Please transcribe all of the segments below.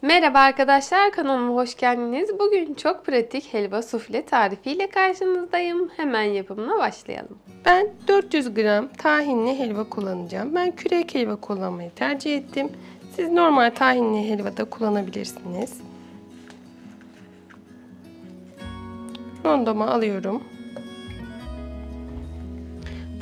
Merhaba arkadaşlar, kanalıma hoş geldiniz. Bugün çok pratik helva sufle tarifiyle karşınızdayım. Hemen yapımına başlayalım. Ben 400 gram tahinli helva kullanacağım. Ben kürek helva kullanmayı tercih ettim. Siz normal tahinli helva da kullanabilirsiniz. Rondomu alıyorum.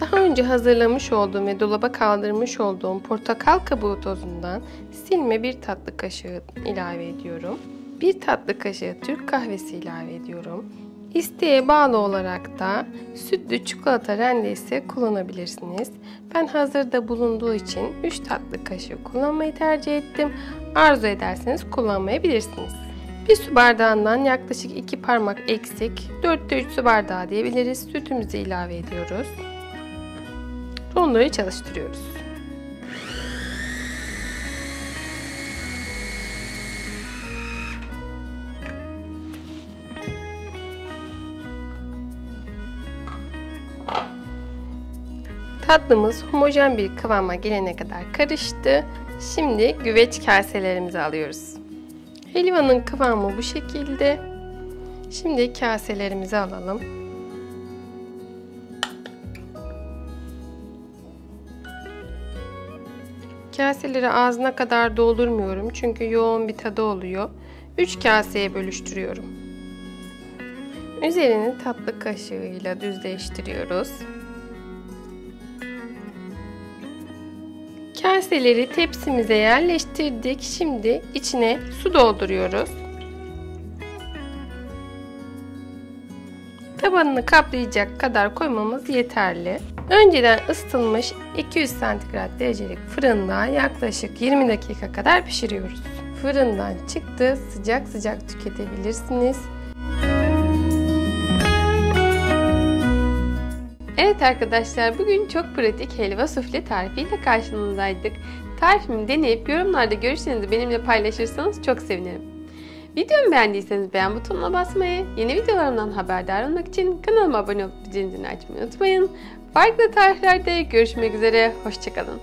Daha önce hazırlamış olduğum ve dolaba kaldırmış olduğum portakal kabuğu tozundan silme 1 tatlı kaşığı ilave ediyorum. 1 tatlı kaşığı Türk kahvesi ilave ediyorum. İsteğe bağlı olarak da sütlü çikolata rendesi kullanabilirsiniz. Ben hazırda bulunduğu için 3 tatlı kaşığı kullanmayı tercih ettim. Arzu ederseniz kullanmayabilirsiniz. Bir su bardağından yaklaşık 2 parmak eksik 4'te 3 su bardağı diyebiliriz. Sütümüzü ilave ediyoruz. Rondoyu çalıştırıyoruz. Tatlımız homojen bir kıvama gelene kadar karıştı. Şimdi güveç kaselerimizi alıyoruz. Helvanın kıvamı bu şekilde. Şimdi kaselerimizi alalım. Kaseleri ağzına kadar doldurmuyorum çünkü yoğun bir tadı oluyor. 3 kaseye bölüştürüyorum. Üzerini tatlı kaşığıyla düzleştiriyoruz. Kaseleri tepsimize yerleştirdik. Şimdi içine su dolduruyoruz. Tabanını kaplayacak kadar koymamız yeterli. Önceden ısıtılmış 200 santigrat derecelik fırında yaklaşık 20 dakika kadar pişiriyoruz. Fırından çıktı, sıcak sıcak tüketebilirsiniz. Evet arkadaşlar, bugün çok pratik helva sufle tarifiyle karşınızdaydık. Tarifimi deneyip yorumlarda görüşlerinizi benimle paylaşırsanız çok sevinirim. Videomu beğendiyseniz beğen butonuna basmayı, yeni videolarımdan haberdar olmak için kanalıma abone olup zilini açmayı unutmayın. Farklı tariflerde görüşmek üzere, hoşça kalın.